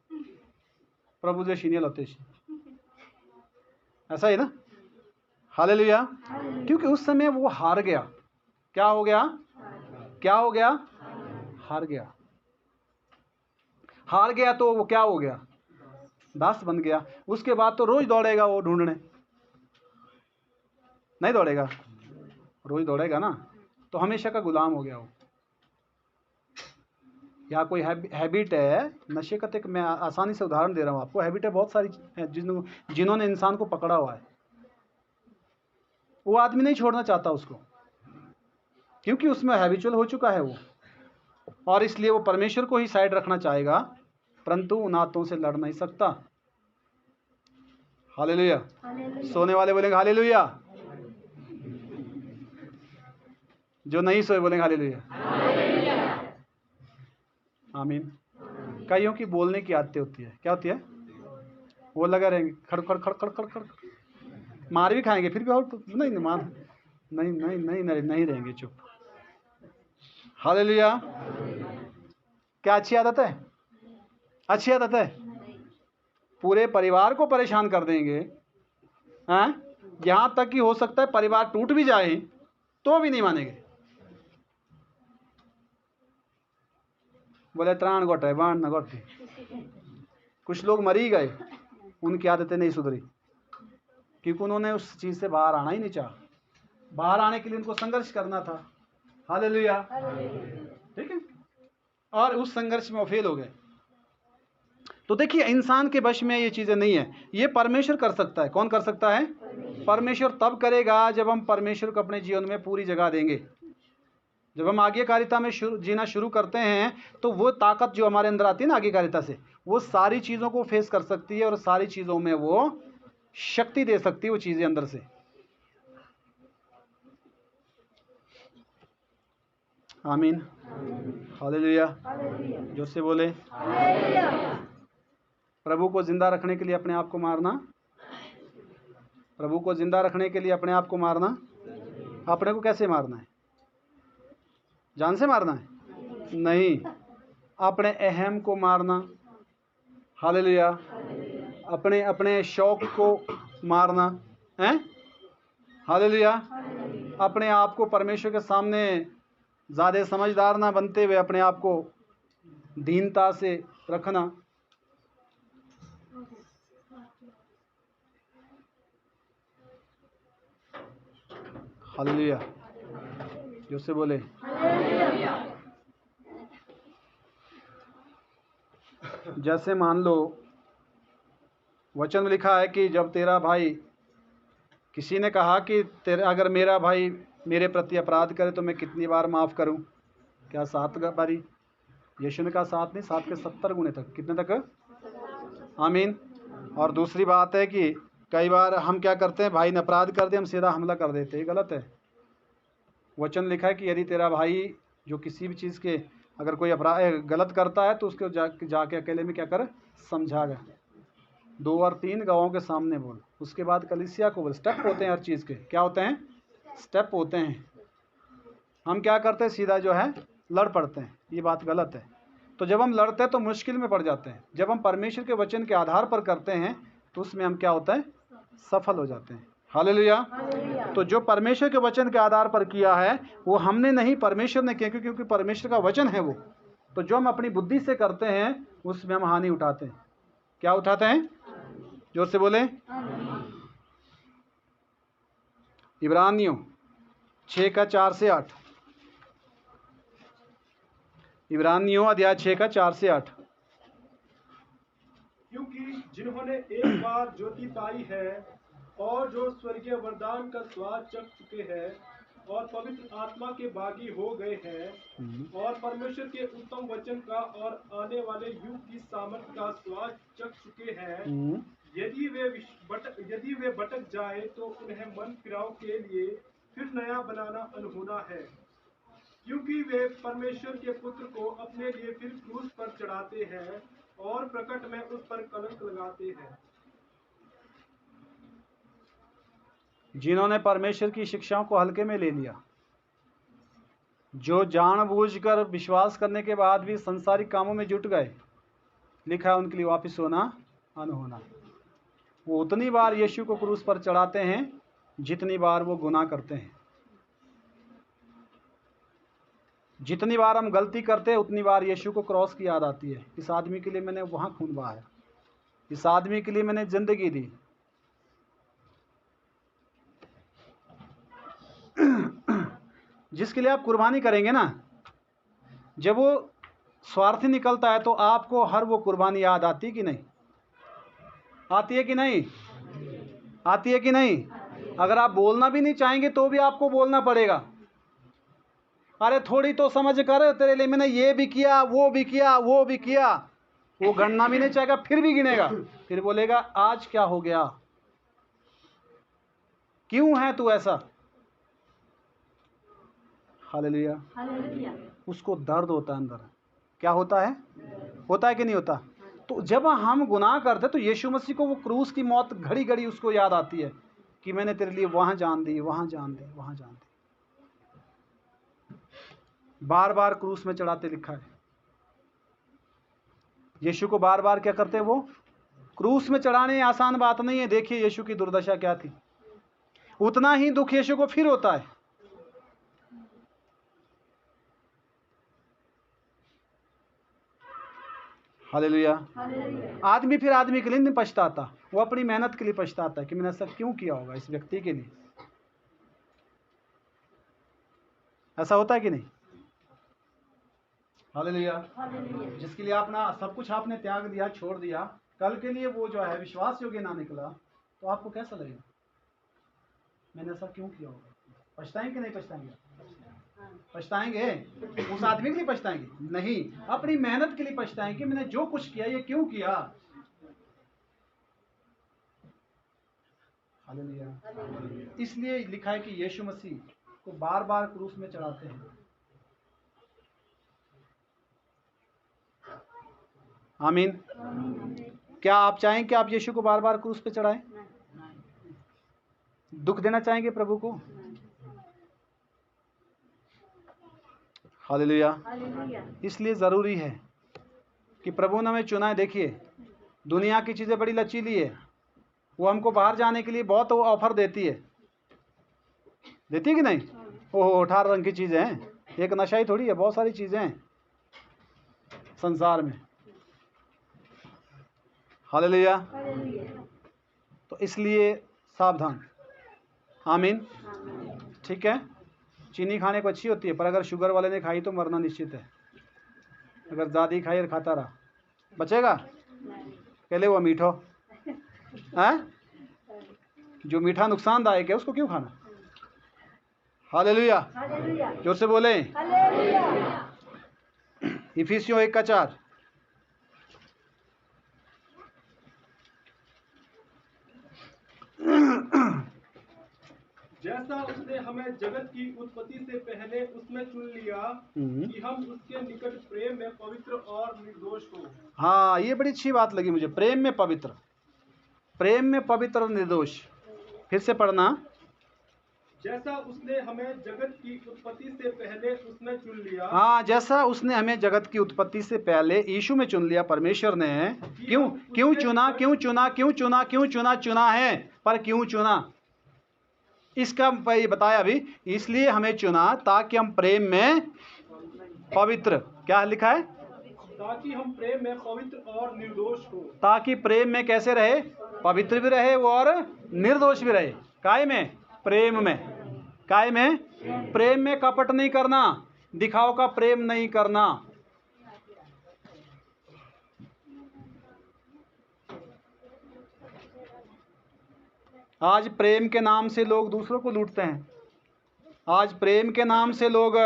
प्रभु जे शीनियल होते, ऐसा ही ना। हालेलुया। क्योंकि उस समय वो हार गया। क्या हो गया? क्या हो गया? हार गया। हार गया तो वो क्या हो गया? दास बन गया। उसके बाद तो रोज दौड़ेगा वो ढूंढने, नहीं दौड़ेगा? रोज दौड़ेगा ना, तो हमेशा का गुलाम हो गया वो। या कोई हैबिट है नशे का, तक मैं आसानी से उदाहरण दे रहा हूँ आपको। हैबिट है बहुत सारी है जिन्होंने इंसान को पकड़ा हुआ है। वो आदमी नहीं छोड़ना चाहता उसको, क्योंकि उसमें हैबिचुअल हो चुका है वो, और इसलिए वो परमेश्वर को ही साइड रखना चाहेगा, परंतु उन आत्तों से लड़ नहीं सकता। हालेलुया। सोने वाले बोलेंगे हालेलुया, जो नहीं सोए बोलेंगे हालेलुया। आमीन। कईयों की बोलने की आदतें होती है, क्या होती है? वो लगा रहेंगे खड़ खड़ खड़ खड़ खड़ खड़, मार भी खाएंगे फिर भी और नहीं मार, नहीं नहीं नहीं नहीं, नहीं रहेंगे चुप। हालेलुया। क्या अच्छी आदत है? अच्छी आदत है। पूरे परिवार को परेशान कर देंगे, हैं? यहाँ तक कि हो सकता है परिवार टूट भी जाए तो भी नहीं मानेंगे। बोले त्राण गोट है बाण न गोट। कुछ लोग मर ही गए, उनकी आदतें नहीं सुधरी, क्योंकि उन्होंने उस चीज़ से बाहर आना ही नहीं चाहा। बाहर आने के लिए उनको संघर्ष करना था। हालेलुया। ठीक है, और उस संघर्ष में वो फेल हो गए। तो देखिए, इंसान के वश में ये चीज़ें नहीं है, ये परमेश्वर कर सकता है। कौन कर सकता है? परमेश्वर तब करेगा जब हम परमेश्वर को अपने जीवन में पूरी जगह देंगे। जब हम आज्ञाकारिता में जीना शुरू करते हैं तो वो ताकत जो हमारे अंदर आती है ना आज्ञाकारिता से, वो सारी चीज़ों को फेस कर सकती है और सारी चीज़ों में वो शक्ति दे सकती है, वो चीज़ें अंदर से। आमीन। हालेलुया। जो से बोले प्रभु को जिंदा रखने के लिए अपने आप को मारना, प्रभु को जिंदा रखने के लिए अपने आप को मारना। अपने को कैसे मारना है? जान से मारना है? नहीं, अपने अहम को मारना। हालेलुया। अपने अपने शौक को मारना है। हालेलुया। अपने आप को परमेश्वर के सामने ज़्यादा समझदार ना बनते हुए अपने आप को दीनता से रखना। हालेलुया। जो से बोले जैसे मान लो वचन में लिखा है कि जब तेरा भाई, किसी ने कहा कि तेरा अगर मेरा भाई मेरे प्रति अपराध करे तो मैं कितनी बार माफ़ करूं? क्या 7 बारी? यीशु ने कहा 7 नहीं, 7 के 70 गुने तक। कितने तक? आमीन। और दूसरी बात है कि कई बार हम क्या करते हैं, भाई ने अपराध कर दे, हम सीधा हमला कर देते हैं। गलत है। वचन लिखा है कि यदि तेरा भाई जो किसी भी चीज़ के अगर कोई अपराध गलत करता है तो उसको जाके अकेले में क्या कर, समझागा। 2 और 3 गवाहों के सामने बोल। उसके बाद कलीसिया को बोल। स्टेप होते हैं हर चीज़ के। क्या होते हैं? स्टेप होते हैं। हम क्या करते हैं, सीधा जो है लड़ पड़ते हैं। ये बात गलत है। तो जब हम लड़ते हैं तो मुश्किल में पड़ जाते हैं। जब हम परमेश्वर के वचन के आधार पर करते हैं तो उसमें हम क्या होता है, सफल हो जाते हैं। हालेलुया। तो जो परमेश्वर के वचन के आधार पर किया है वो हमने नहीं, परमेश्वर ने किया, क्योंकि परमेश्वर का वचन है वो। तो जो हम अपनी बुद्धि से करते हैं उसमें हम हानि उठाते हैं। क्या उठाते हैं? जोर से बोले। इब्रानियों 6 का 4 से 8। इब्रानियों अध्याय 6 का 4 से 8। क्योंकि जिन्होंने एक बार ज्योति पाई है और जो स्वर्गीय वरदान का स्वाद चख चुके हैं और पवित्र आत्मा के बागी हो गए हैं और परमेश्वर के उत्तम वचन का और आने वाले युग की सामर्थ का स्वाद चख चुके हैं, यदि वे भटक जाए तो उन्हें मन फिराव के लिए फिर नया बनाना अनहोना है, क्योंकि वे परमेश्वर के पुत्र को अपने लिए फिर क्रूस पर चढ़ाते हैं और प्रकट में उस पर कलंक लगाते हैं। जिन्होंने परमेश्वर की शिक्षाओं को हल्के में ले लिया, जो जानबूझकर विश्वास करने के बाद भी संसारिक कामों में जुट गए, लिखा है उनके लिए वापिस होना अनहोना। वो उतनी बार यीशु को क्रूस पर चढ़ाते हैं जितनी बार वो गुनाह करते हैं। जितनी बार हम गलती करते हैं उतनी बार यीशु को क्रॉस की याद आती है। इस आदमी के लिए मैंने वहां खून बहाया, इस आदमी के लिए मैंने जिंदगी दी। जिसके लिए आप कुर्बानी करेंगे ना, जब वो स्वार्थी निकलता है तो आपको हर वो कुर्बानी याद आती है कि नहीं? आती है कि नहीं? आती है कि नहीं? अगर आप बोलना भी नहीं चाहेंगे तो भी आपको बोलना पड़ेगा। अरे थोड़ी तो समझ कर, तेरे लिए मैंने ये भी किया, वो भी किया, वो भी किया। वो गणना भी नहीं चाहेगा, फिर भी गिनेगा, फिर बोलेगा आज क्या हो गया, क्यों है तू ऐसा? हालेलुया। हालेलुया। उसको दर्द होता है अंदर। क्या होता है? होता है कि नहीं होता? तो जब हम गुनाह करते तो यीशु मसीह को वो क्रूस की मौत घड़ी घड़ी उसको याद आती है कि मैंने तेरे लिए वहां जान दी, वहां जान दी, वहां जान दी। बार बार क्रूस में चढ़ाते लिखा है। यीशु को बार बार क्या करते वो क्रूस में चढ़ाने आसान बात नहीं है। देखिए यीशु की दुर्दशा क्या थी। उतना ही दुख यीशु को फिर होता है। हालेलुया। आदमी फिर आदमी के लिए नहीं पछताता, वो अपनी मेहनत के लिए पछताता है कि मैंने ऐसा क्यों किया होगा इस व्यक्ति के लिए। ऐसा होता है कि नहीं? हालेलुया। जिसके लिए आपने सब कुछ आपने त्याग दिया, छोड़ दिया, कल के लिए वो जो है विश्वास योग्य ना निकला, तो आपको कैसा लगेगा? मैंने ऐसा क्यों किया होगा? पछताएंगे कि नहीं पछताएंगे? पछताएंगे। उस आदमी के लिए पछताएंगे नहीं, अपनी मेहनत के लिए पछताएंगे। मैंने जो कुछ किया ये क्यों किया? हालेलुया। इसलिए लिखा है कि यीशु मसीह को बार बार क्रूस में चढ़ाते हैं। आमीन। क्या आप चाहें कि आप यीशु को बार बार क्रूस पे चढ़ाएं? दुख देना चाहेंगे प्रभु को? हालेलुया। इसलिए ज़रूरी है कि प्रभु ने हमें चुना है। देखिए दुनिया की चीज़ें बड़ी लचीली है, वो हमको बाहर जाने के लिए बहुत ऑफर देती है। देती है कि नहीं? ओहो 18 रंग की चीज़ें हैं, एक नशा ही थोड़ी है, बहुत सारी चीज़ें हैं संसार में। हालेलुया। तो इसलिए सावधान। आमीन। ठीक है, चीनी खाने को अच्छी होती है, पर अगर शुगर वाले ने खाई तो मरना निश्चित है। अगर ज़्यादा ही खाई और खाता रहा, बचेगा? पहले वो मीठो है, जो मीठा नुकसानदायक है उसको क्यों खाना? हालेलुया। जोर से बोले। इफिसियों 1:4। जैसा उसने हमें जगत की उत्पत्ति से पहले उसमें चुन लिया कि हम उसके निकट प्रेम में पवित्र और निर्दोष हो। हाँ, ये बड़ी अच्छी बात लगी मुझे, प्रेम में पवित्र, प्रेम में पवित्र और निर्दोष। फिर से पढ़ना। जैसा उसने हमें जगत की उत्पत्ति से पहले उसने चुन लिया। हाँ, जैसा उसने हमें जगत की उत्पत्ति से पहले यीशु में चुन लिया, परमेश्वर ने। क्यों चुना? क्यों चुना? क्यों चुना? क्यों चुना? चुना है, पर क्यों चुना इसका बताया अभी। इसलिए हमें चुना ताकि हम प्रेम में पवित्र, क्या लिखा है? ताकि हम प्रेम में पवित्र और निर्दोष हो। ताकि प्रेम में कैसे रहे? पवित्र भी रहे और निर्दोष भी रहे। काय में? प्रेम में। काय में? प्रेम में कपट नहीं करना, दिखाव का प्रेम नहीं करना। आज प्रेम के नाम से लोग दूसरों को लूटते हैं। आज प्रेम के नाम से लोग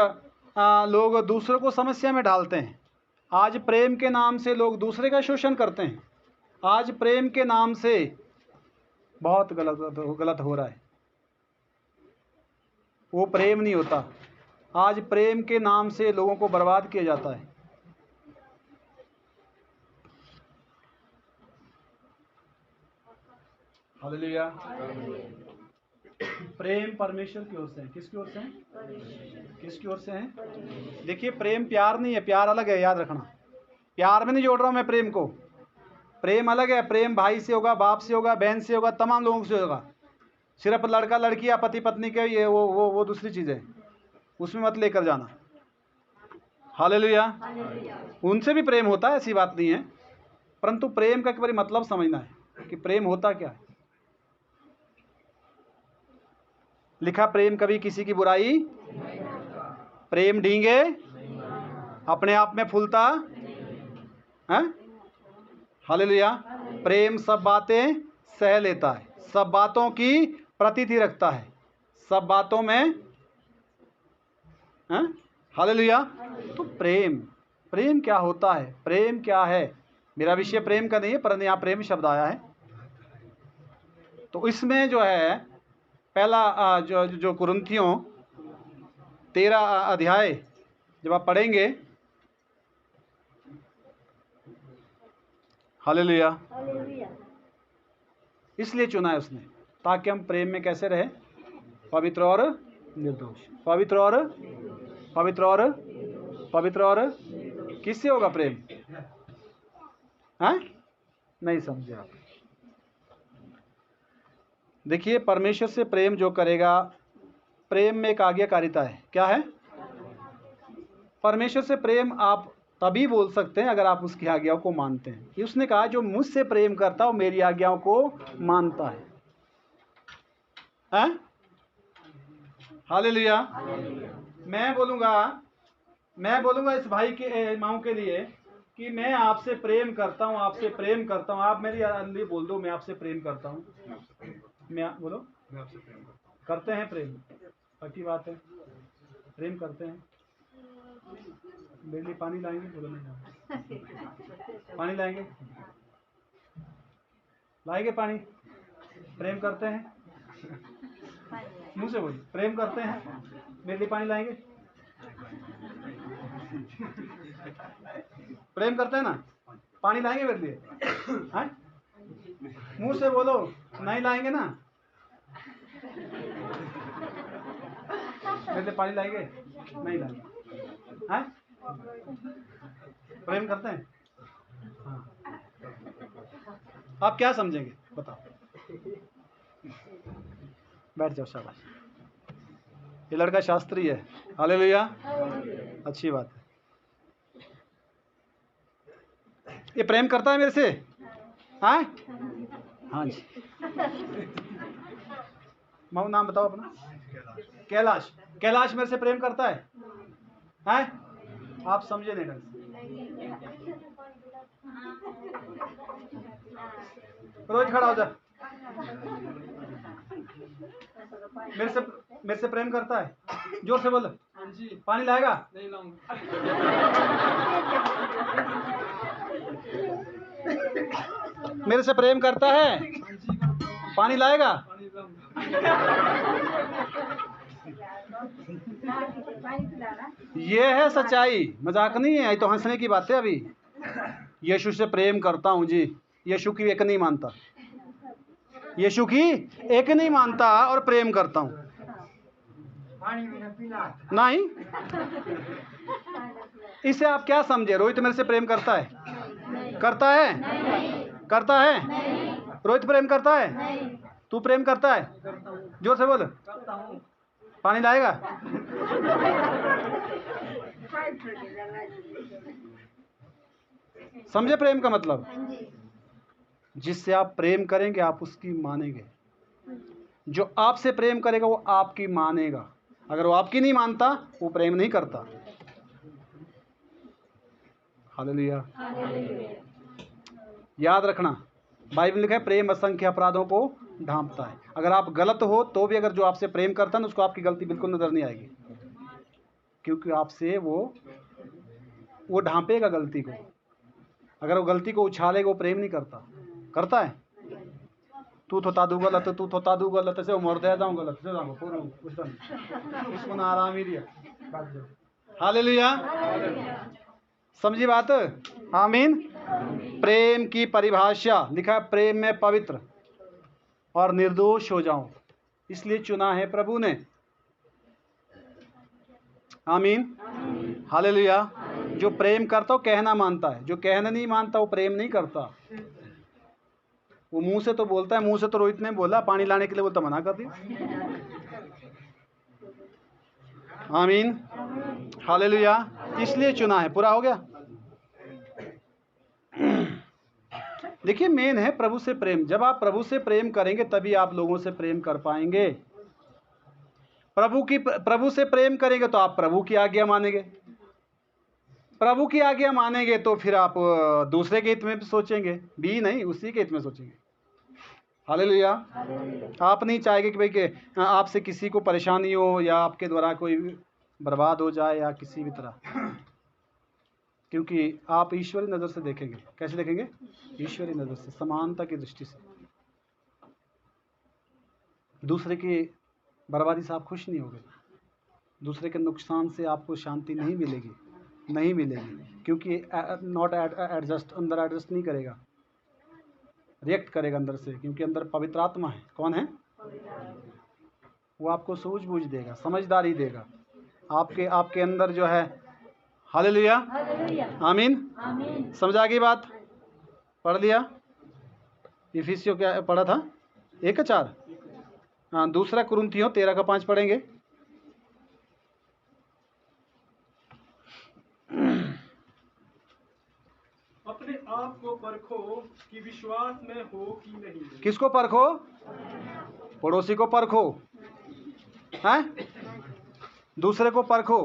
दूसरों को समस्या में डालते हैं। आज प्रेम के नाम से लोग दूसरे का शोषण करते हैं। आज प्रेम के नाम से बहुत गलत हो रहा है। वो प्रेम नहीं होता। आज प्रेम के नाम से लोगों को बर्बाद किया जाता है। हालेलुया। प्रेम परमेश्वर की ओर से है। किसकी ओर से है? किसकी ओर से है? देखिए, प्रेम प्यार नहीं है, प्यार अलग है, याद रखना। प्यार में नहीं जोड़ रहा हूं मैं प्रेम को। प्रेम अलग है। प्रेम भाई से होगा, बाप से होगा, बहन से होगा, तमाम लोगों से होगा। सिर्फ लड़का लड़की या पति पत्नी के ये वो दूसरी चीज़ है, उसमें मत लेकर जाना। हालेलुया। उनसे भी प्रेम होता है, ऐसी बात नहीं है, परंतु प्रेम का एक बार मतलब समझना है कि प्रेम होता क्या है। लिखा, प्रेम कभी किसी की बुराई, प्रेम ढींगे, अपने आप में फूलता है। हालेलुया। प्रेम सब बातें सह लेता है, सब बातों की प्रतीति रखता है, सब बातों में। हालेलुया। तो प्रेम क्या होता है? प्रेम क्या है? मेरा विषय प्रेम का नहीं है, परंतु यहाँ प्रेम शब्द आया है। तो इसमें जो है पहला जो कुरिन्थियों 13 अध्याय जब आप पढ़ेंगे, हालेलुया, इसलिए चुना है उसने ताकि हम प्रेम में कैसे रहे? पवित्र और निर्दोष। पवित्र और किससे होगा प्रेम? हैं? नहीं समझे आप। देखिए, परमेश्वर से प्रेम जो करेगा, प्रेम में एक आज्ञाकारिता है। क्या है? परमेश्वर से प्रेम आप तभी बोल सकते हैं अगर आप उसकी आज्ञाओं को मानते हैं। कि उसने कहा, जो मुझसे प्रेम करता है वो मेरी आज्ञाओं को मानता है। हैं? हालेलुया। मैं बोलूंगा इस भाई के माओ के लिए कि मैं आपसे प्रेम करता हूं, आपसे प्रेम करता हूं। आप मेरी लिए बोल दो, मैं आपसे प्रेम करता हूं। मैं बोलो, मैं आपसे प्रेम करते हैं। प्रेम पक्की बात है, प्रेम करते हैं। मेरे लिए पानी लाएंगे? बोलो नहीं। पानी लाएंगे पानी? प्रेम करते हैं? मुंह से बोलिए, प्रेम करते हैं? मेरे लिए पानी लाएंगे? प्रेम करते हैं ना? पानी लाएंगे मेरे लिए? हैं? मुंह से बोलो, नहीं लाएंगे ना? मेरे लिए पानी लाएंगे? नहीं लाएंगे। हैं? प्रेम करते हैं? हाँ। आप क्या समझेंगे बताओ? बैठ जाओ, शाबाश। ये लड़का शास्त्री है। हालेलुया। अच्छी बात है। ये प्रेम करता है मेरे से? हाँ जी। माँ नाम बताओ अपना। कैलाश। कैलाश मेरे से प्रेम करता है? आप समझे नहीं ढंग से। रोज खड़ा हो जा। मेरे से प्रेम करता है? जोर से बोल। पानी लाएगा? नहीं लाऊंगा। मेरे से प्रेम करता है? पानी लाएगा? ये है सच्चाई, मजाक नहीं है। ये तो हंसने की बात है। अभी यीशु से प्रेम करता हूं जी, यीशु की एक नहीं मानता, यीशु की एक नहीं मानता और प्रेम करता हूं। नहीं, इसे आप क्या समझे? रोहित मेरे से प्रेम करता है? करता है? करता है? रोहित प्रेम करता है? तू प्रेम करता है? जोर से बोल। पानी लाएगा? समझे प्रेम का मतलब? जिससे आप प्रेम करेंगे आप उसकी मानेंगे। जो आपसे प्रेम करेगा वो आपकी मानेगा। अगर वो आपकी नहीं मानता वो प्रेम नहीं करता। हालेलुया। याद रखना, बाइबल में लिखा है प्रेम असंख्य अपराधों को ढांपता है। अगर आप गलत हो तो भी अगर जो आपसे प्रेम करता है ना, उसको आपकी गलती बिल्कुल नज़र नहीं आएगी, क्योंकि आपसे वो ढांपेगा गलती को। अगर वो गलती को उछालेगा, वो प्रेम नहीं करता। करता है तू तो तादू गलत, तू तो तादू गलत से मोर दे जाऊँ गलत से जाऊँ पूरा उसको ना आराम ही दिया। हालेलुया, समझी बात? आमीन। प्रेम की परिभाषा लिखा है, प्रेम में पवित्र और निर्दोष हो जाऊं, इसलिए चुना है प्रभु ने। आमीन, हालेलुया। जो प्रेम करता वो कहना मानता है, जो कहना नहीं मानता वो प्रेम नहीं करता। वो मुंह से तो बोलता है, मुंह से तो रोहित ने बोला पानी लाने के लिए, बोलता मना कर दिया। आमीन, हालेलुया। इसलिए चुना है। पूरा हो गया। देखिए, मेन है प्रभु से प्रेम। जब आप प्रभु से प्रेम करेंगे तभी आप लोगों से प्रेम कर पाएंगे। प्रभु से प्रेम करेंगे तो आप प्रभु की आज्ञा मानेंगे। प्रभु की आज्ञा मानेंगे तो फिर आप दूसरे के हित में सोचेंगे, भी नहीं उसी के हित में सोचेंगे। हालेलुया। आप नहीं चाहेंगे कि भाई कि आपसे किसी को परेशानी हो या आपके द्वारा कोई बर्बाद हो जाए या किसी भी तरह, क्योंकि आप ईश्वरी नज़र से देखेंगे। कैसे देखेंगे? ईश्वरी नज़र से, समानता की दृष्टि से। दूसरे की बर्बादी से आप खुश नहीं होगे, दूसरे के नुकसान से आपको शांति नहीं मिलेगी, नहीं मिलेगी, क्योंकि नॉट एडजस्ट, अंदर एडजस्ट नहीं करेगा, रिएक्ट करेगा अंदर से, क्योंकि अंदर पवित्र आत्मा है। कौन है? वो आपको सूझबूझ देगा, समझदारी देगा, आपके अंदर जो है। हालेलुया, आमीन। समझा गई बात? पढ़ लिया? इफिसियों क्या पढ़ा था? 1:4। हाँ, दूसरा कुरिन्थियों 13:5 पढ़ेंगे। अपने आप को परखो कि विश्वास में हो कि नहीं। किसको परखो? पड़ोसी को परखो, हैं? दूसरे को परखो।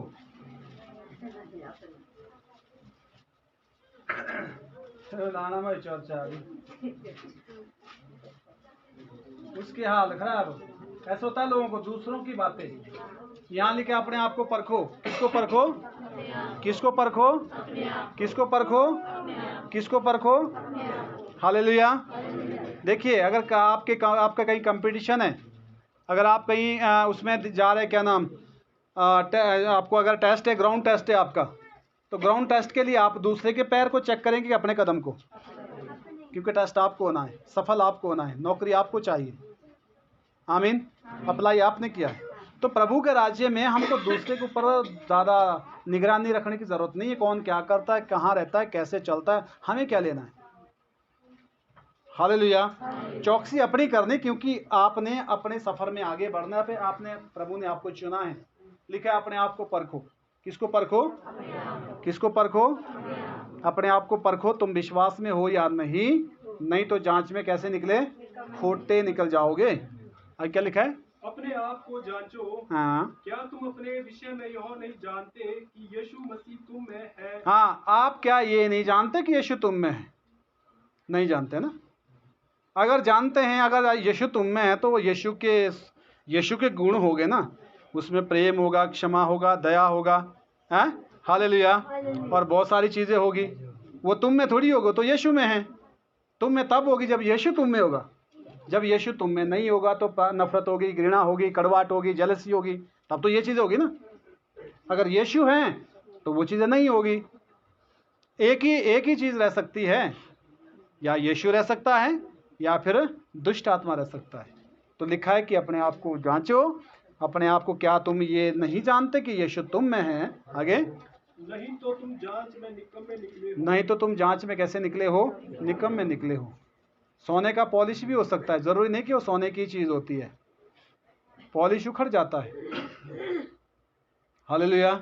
उसके हाल खराब। ऐसा होता है लोगों को, दूसरों की बातें। यहाँ लिखे अपने आप को परखो। किसको परखो? किसको परखो? किसको परखो? किसको परखो? हालेलुया। देखिए, अगर आपका कहीं कंपटीशन है, अगर आप कहीं उसमें जा रहे, क्या नाम, आपको अगर टेस्ट है, ग्राउंड टेस्ट है आपका, तो ग्राउंड टेस्ट के लिए आप दूसरे के पैर को चेक करेंगे कि अपने कदम को, क्योंकि टेस्ट आपको होना है, सफल आपको होना है, नौकरी आपको चाहिए। आमीन। अप्लाई आपने किया है। तो प्रभु के राज्य में हमको दूसरे के ऊपर ज़्यादा निगरानी रखने की ज़रूरत नहीं है। कौन क्या करता है, कहाँ रहता है, कैसे चलता है, हमें क्या लेना है। हालेलुया। चौकसी अपनी करनी, क्योंकि आपने अपने सफ़र में आगे बढ़ना पे प्रभु ने आपको चुना है। लिखा है अपने आप को परखो। किसको परखो? किसको परखो? अपने आप को परखो, तुम विश्वास में हो या नहीं तो जांच में कैसे निकले? खोटे निकल जाओगे। और क्या लिखा है? अपने आप को जांचो। हाँ, क्या तुम अपने विषय में यह नहीं जानते कि यीशु मसीह तुम में है? हाँ, आप क्या ये नहीं जानते कि यीशु तुम में है? नहीं जानते ना। अगर जानते हैं, अगर यीशु तुम में है, तो वो यीशु के गुण होंगे ना। उसमें प्रेम होगा, क्षमा होगा, दया होगा, हैं? हालेलुया। और बहुत सारी चीज़ें होगी। वो तुम में थोड़ी होगा, तो यीशु में है। तुम में तब होगी जब यीशु तुम में होगा। जब यीशु तुम में नहीं होगा तो नफरत होगी, घृणा होगी, कड़वाहट होगी, जेलसी होगी, तब तो ये चीज़ें होगी ना। अगर यीशु हैं तो वो चीज़ें नहीं होगी। एक ही चीज़ रह सकती है, या यीशु रह सकता है या फिर दुष्ट आत्मा रह सकता है। तो लिखा है कि अपने आप को जांचो। अपने आप को, क्या तुम ये नहीं जानते कि यीशु तुम में है? आगे, नहीं तो तुम जांच में निकम्मे निकले हो। नहीं तो तुम जांच में कैसे निकले हो? निकम में निकले हो। सोने का पॉलिश भी हो सकता है, ज़रूरी नहीं कि वो सोने की चीज़ होती है। पॉलिश उखड़ जाता है। हालेलुया।